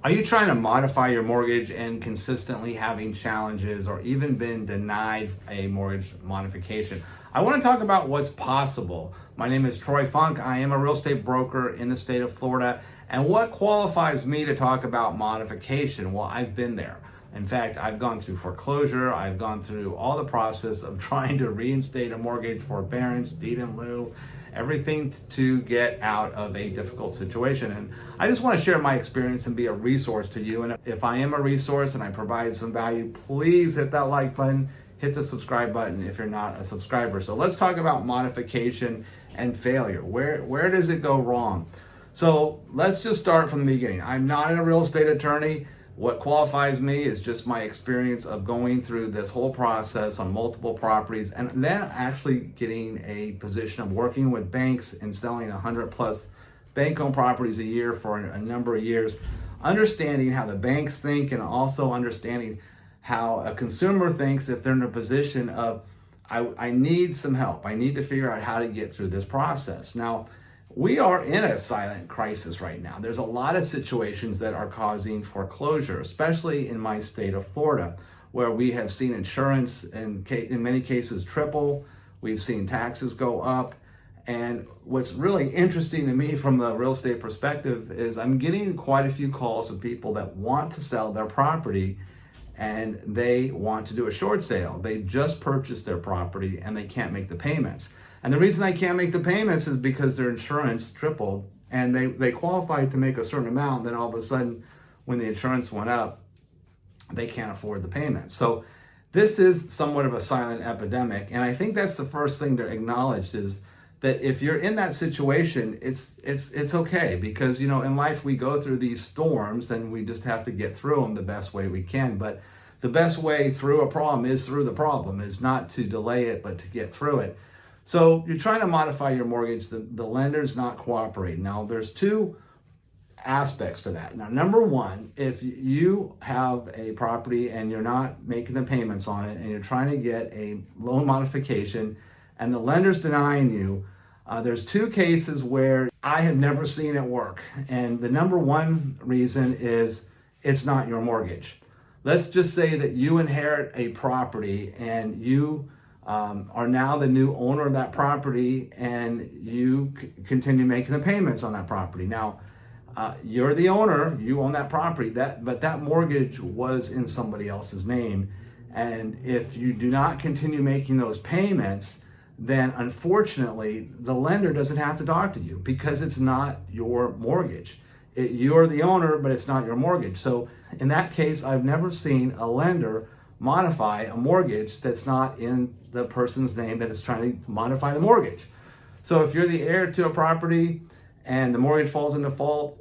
Are you trying to modify your mortgage and consistently having challenges or even been denied a mortgage modification? I want to talk about what's possible. My name is Troy Funk. I am a real estate broker in the state of Florida. And what qualifies me to talk about modification? Well, I've been there. In fact, I've gone through foreclosure. I've gone through all the process of trying to reinstate a mortgage, forbearance, deed in lieu, everything to get out of a difficult situation. And I just want to share my experience and be a resource to you. And if I am a resource and I provide some value, please hit that like button, hit the subscribe button if you're not a subscriber. So let's talk about modification and failure. Where does it go wrong? So let's just start from the beginning. I'm not a real estate attorney. What qualifies me is just my experience of going through this whole process on multiple properties and then actually getting a position of working with banks and selling 100+ bank-owned properties a year for a number of years, understanding how the banks think and also understanding how a consumer thinks if they're in a position of, I need some help. I need to figure out how to get through this process. Now, we are in a silent crisis right now. There's a lot of situations that are causing foreclosure, especially in my state of Florida, where we have seen insurance in many cases triple. We've seen taxes go up. And what's really interesting to me from the real estate perspective is I'm getting quite a few calls of people that want to sell their property and they want to do a short sale. They just purchased their property and they can't make the payments. And the reason I can't make the payments is because their insurance tripled and they qualified to make a certain amount. Then all of a sudden, when the insurance went up, they can't afford the payment. So this is somewhat of a silent epidemic. And I think that's the first thing to acknowledge is that if you're in that situation, it's okay, because in life we go through these storms and we just have to get through them the best way we can. But the best way through a problem is through the problem, is not to delay it, but to get through it. So you're trying to modify your mortgage, the lender's not cooperating. Now there's two aspects to that. Now, number one, if you have a property and you're not making the payments on it and you're trying to get a loan modification and the lender's denying you, there's two cases where I have never seen it work. And the number one reason is it's not your mortgage. Let's just say that you inherit a property and you are now the new owner of that property and you continue making the payments on that property. Now, you're the owner, you own that property, but that mortgage was in somebody else's name. And if you do not continue making those payments, then unfortunately, the lender doesn't have to talk to you because it's not your mortgage. You're the owner, but it's not your mortgage. So in that case, I've never seen a lender modify a mortgage that's not in the person's name that is trying to modify the mortgage. So if you're the heir to a property and the mortgage falls in default,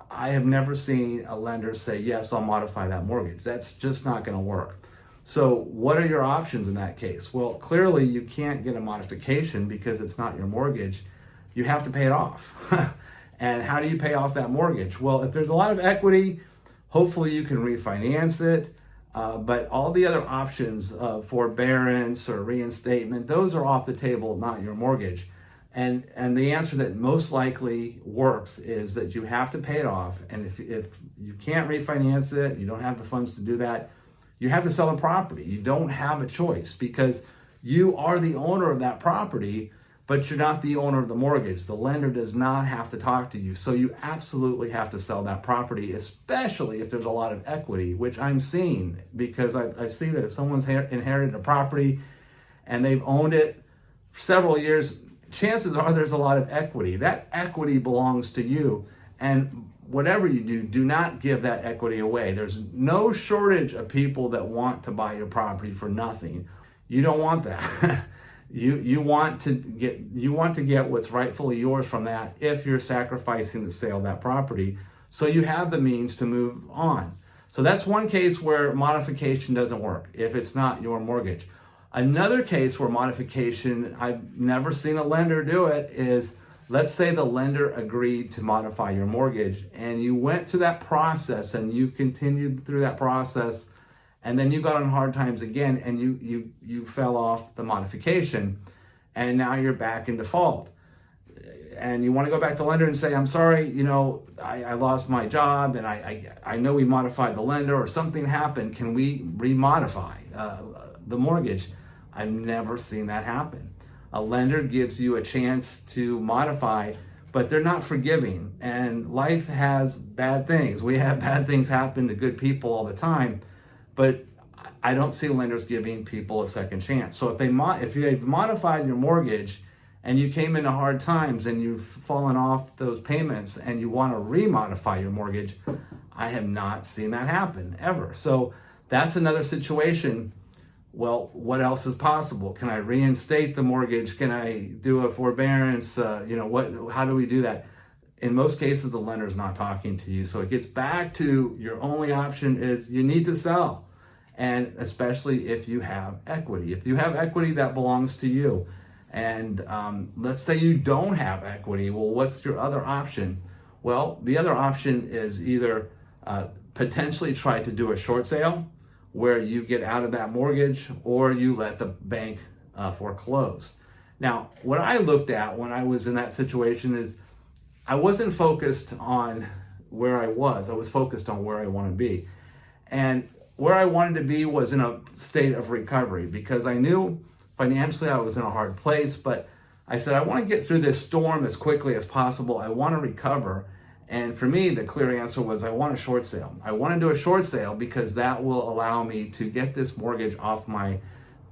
I have never seen a lender say, yes, I'll modify that mortgage. That's just not going to work. So what are your options in that case? Well, clearly you can't get a modification because it's not your mortgage. You have to pay it off. And how do you pay off that mortgage? Well, if there's a lot of equity, hopefully you can refinance it. But all the other options of forbearance or reinstatement, those are off the table, not your mortgage. And the answer that most likely works is that you have to pay it off. And if you can't refinance it, you don't have the funds to do that, you have to sell the property. You don't have a choice because you are the owner of that property, but you're not the owner of the mortgage. The lender does not have to talk to you. So you absolutely have to sell that property, especially if there's a lot of equity, which I'm seeing because I see that if someone's inherited a property and they've owned it for several years, chances are there's a lot of equity. That equity belongs to you. And whatever you do, do not give that equity away. There's no shortage of people that want to buy your property for nothing. You don't want that. You want to get what's rightfully yours from that if you're sacrificing the sale of that property so you have the means to move on. So that's one case where modification doesn't work if it's not your mortgage. Another case where modification, I've never seen a lender do it, is let's say the lender agreed to modify your mortgage and you went through that process and you continued through that process and then you got on hard times again and you fell off the modification and now you're back in default. and you want to go back to the lender and say, I'm sorry, I lost my job, and I know we modified the lender, or something happened, can we remodify the mortgage? I've never seen that happen. A lender gives you a chance to modify, but they're not forgiving, and life has bad things. We have bad things happen to good people all the time, but I don't see lenders giving people a second chance. So if they've modified your mortgage and you came into hard times and you've fallen off those payments and you want to remodify your mortgage, I have not seen that happen ever. So that's another situation. Well, what else is possible? Can I reinstate the mortgage? Can I do a forbearance? How do we do that? In most cases, the lender's not talking to you. So it gets back to your only option is you need to sell. And especially if you have equity. If you have equity, that belongs to you. And let's say you don't have equity. Well, what's your other option? Well, the other option is either potentially try to do a short sale where you get out of that mortgage, or you let the bank foreclose. Now, what I looked at when I was in that situation is I wasn't focused on where I was. I was focused on where I want to be. And where I wanted to be was in a state of recovery, because I knew financially I was in a hard place, but I said, I want to get through this storm as quickly as possible. I want to recover. And for me, the clear answer was I want a short sale. I want to do a short sale because that will allow me to get this mortgage off my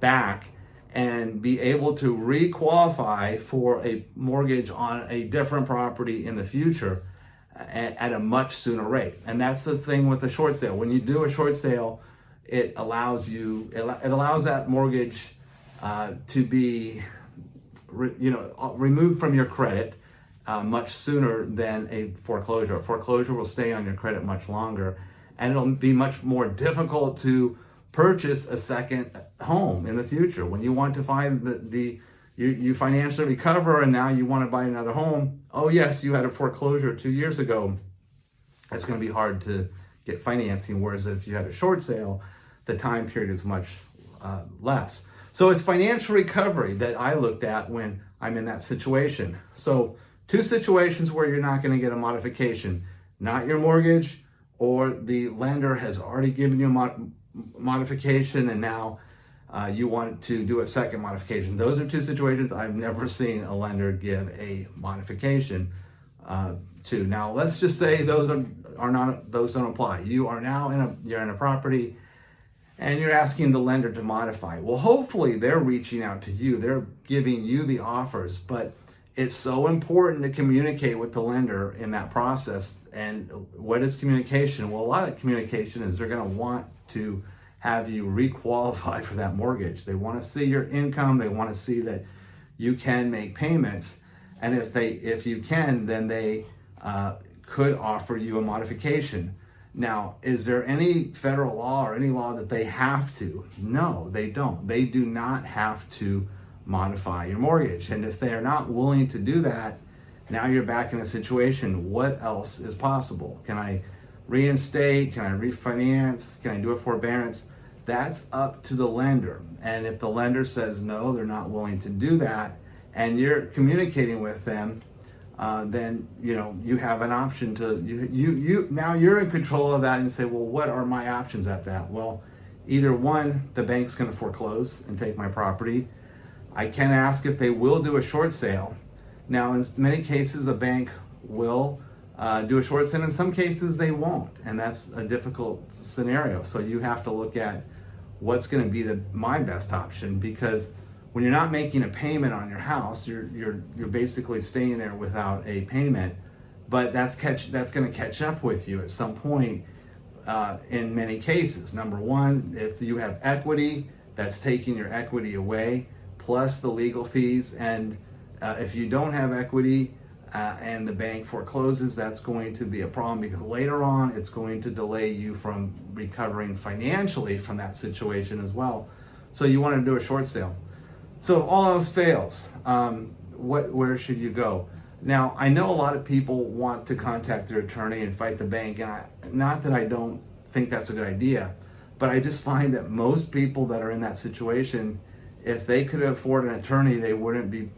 back and be able to re-qualify for a mortgage on a different property in the future at a much sooner rate. And that's the thing with a short sale. When you do a short sale, it allows that mortgage to be removed from your credit much sooner than a foreclosure. A foreclosure will stay on your credit much longer, and it'll be much more difficult to purchase a second home in the future. When you want to find you financially recover and now you want to buy another home, oh yes, you had a foreclosure 2 years ago, it's going to be hard to get financing, whereas if you had a short sale, the time period is much less. So it's financial recovery that I looked at when I'm in that situation. So 2 situations where you're not going to get a modification: not your mortgage, or the lender has already given you a modification and now you want to do a second modification. Those are 2 situations I've never seen a lender give a modification to. Now let's just say those don't apply. You are now you're in a property and you're asking the lender to modify. Well, hopefully they're reaching out to you. They're giving you the offers, but it's so important to communicate with the lender in that process. And what is communication? Well, a lot of communication is they're going to want to have you re-qualify for that mortgage. They want to see your income. They want to see that you can make payments. And if you can, then they could offer you a modification. Now, is there any federal law or any law that they have to? No, they don't. They do not have to modify your mortgage. And if they are not willing to do that, now you're back in a situation. What else is possible? Can I reinstate? Can I refinance? Can I do a forbearance? That's up to the lender. And if the lender says no, they're not willing to do that, and you're communicating with them, then you have an option to now you're in control of that and say, well, what are my options at that? Well, either one, the bank's going to foreclose and take my property. I can ask if they will do a short sale. Now, in many cases, a bank will do a short sale. In some cases, they won't, and that's a difficult scenario. So you have to look at what's going to be my best option, because when you're not making a payment on your house, you're basically staying there without a payment. But that's going to catch up with you at some point. In many cases, number one, if you have equity, that's taking your equity away, plus the legal fees. And if you don't have equity and the bank forecloses, that's going to be a problem, because later on it's going to delay you from recovering financially from that situation as well. So you want to do a short sale. So if all else fails, where should you go? Now, I know a lot of people want to contact their attorney and fight the bank, and not that I don't think that's a good idea, but I just find that most people that are in that situation, if they could afford an attorney, they wouldn't be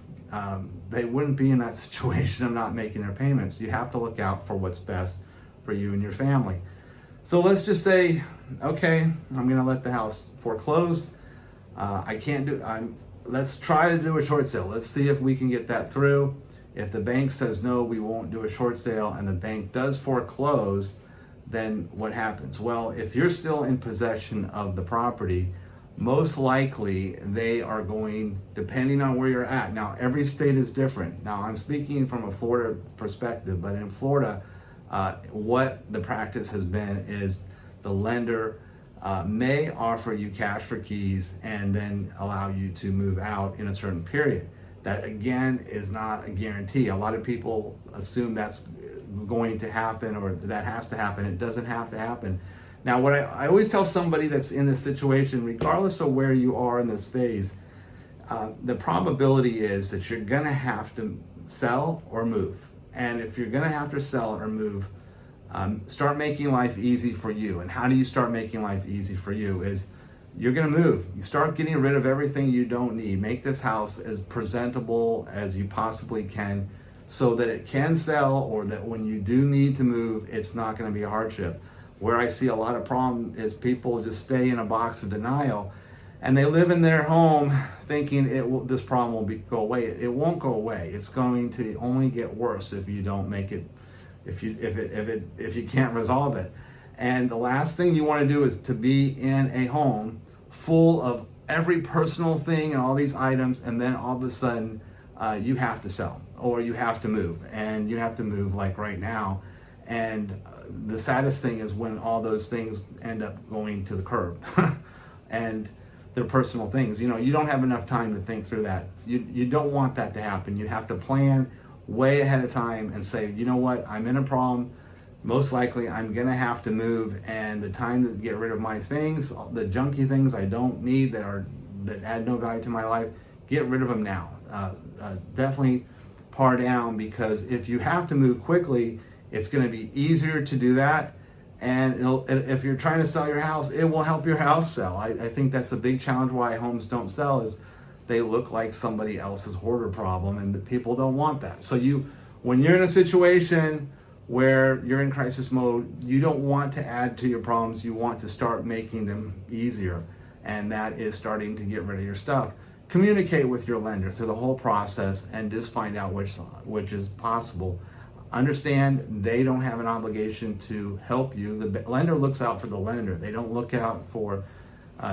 they wouldn't be in that situation of not making their payments. You have to look out for what's best for you and your family. So let's just say, okay, I'm gonna let the house foreclose. Let's try to do a short sale. Let's see if we can get that through. If the bank says no, we won't do a short sale, and the bank does foreclose, then what happens? Well, if you're still in possession of the property, most likely they are going, depending on where you're at. Now, every state is different. Now, I'm speaking from a Florida perspective, but in Florida, what the practice has been is the lender may offer you cash for keys and then allow you to move out in a certain period. That again is not a guarantee. A lot of people assume that's going to happen or that has to happen. It doesn't have to happen. Now, what I always tell somebody that's in this situation, regardless of where you are in this phase, the probability is that you're gonna have to sell or move. And if you're gonna have to sell or move, start making life easy for you. And how do you start making life easy for you? Is you're gonna move. You start getting rid of everything you don't need. Make this house as presentable as you possibly can so that it can sell, or that when you do need to move, it's not gonna be a hardship. Where I see a lot of problem is people just stay in a box of denial and they live in their home thinking this problem will go away. It won't go away. It's going to only get worse if you don't make it, if you can't resolve it. And the last thing you want to do is to be in a home full of every personal thing and all these items, and then all of a sudden you have to sell or you have to move, and you have to move like right now. And the saddest thing is when all those things end up going to the curb and they're personal things. You know, you don't have enough time to think through that. You don't want that to happen. You have to plan way ahead of time and say, you know what, I'm in a problem. Most likely I'm gonna have to move, and the time to get rid of my things, the junky things I don't need that add no value to my life, get rid of them now. Definitely par down, because if you have to move quickly, it's going to be easier to do that. And if you're trying to sell your house, it will help your house sell. I think that's the big challenge why homes don't sell, is they look like somebody else's hoarder problem, and the people don't want that. So when you're in a situation where you're in crisis mode, you don't want to add to your problems. You want to start making them easier. And that is starting to get rid of your stuff. Communicate with your lender through the whole process and just find out which is possible. Understand they don't have an obligation to help you. The lender looks out for the lender. They don't look out for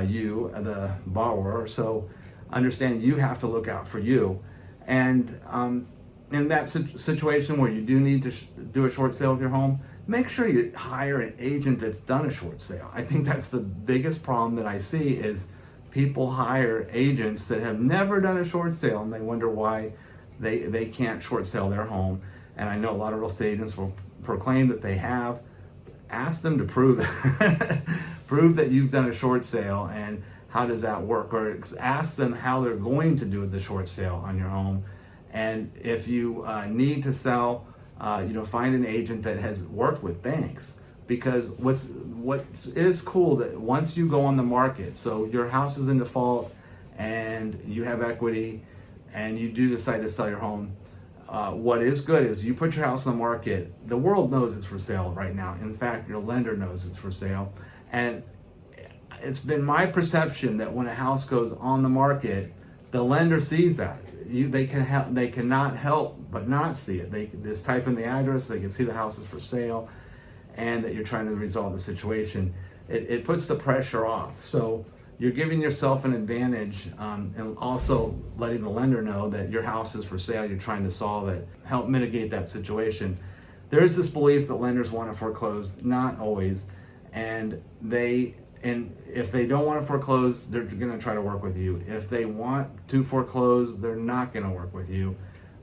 you, the borrower. So understand you have to look out for you. And in that situation where you do need to do a short sale of your home, make sure you hire an agent that's done a short sale. I think that's the biggest problem that I see, is people hire agents that have never done a short sale, and they wonder why they can't short sell their home. And I know a lot of real estate agents will proclaim that they have. Ask them to prove it. Prove that you've done a short sale, and how does that work? Or ask them how they're going to do the short sale on your home. And if you need to sell, find an agent that has worked with banks. Because what is cool, that once you go on the market, so your house is in default and you have equity and you do decide to sell your home, what is good is you put your house on the market. The world knows it's for sale right now. In fact, your lender knows it's for sale. And it's been my perception that when a house goes on the market, the lender sees that. They cannot help but not see it. They just type in the address, they can see the house is for sale, and that you're trying to resolve the situation. It puts the pressure off. So you're giving yourself an advantage, and also letting the lender know that your house is for sale, you're trying to solve it, help mitigate that situation. There's this belief that lenders want to foreclose, not always, and if they don't want to foreclose, they're going to try to work with you. If they want to foreclose, they're not going to work with you.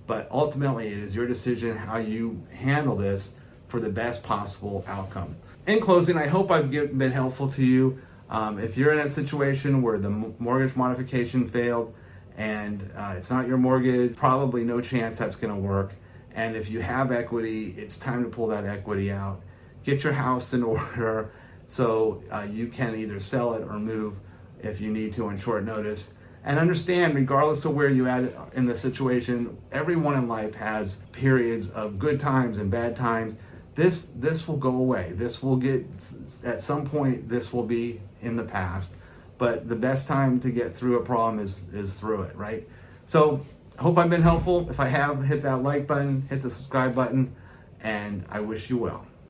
But ultimately, it is your decision how you handle this for the best possible outcome. In closing, I hope I've been helpful to you. If you're in a situation where the mortgage modification failed and it's not your mortgage, probably no chance that's going to work. And if you have equity, it's time to pull that equity out. Get your house in order so you can either sell it or move if you need to on short notice. And understand, regardless of where you're at in the situation, everyone in life has periods of good times and bad times. This will go away. This will get, at some point, this will be in the past. But the best time to get through a problem is through it, right? So I hope I've been helpful. If I have, hit that like button, hit the subscribe button, and I wish you well.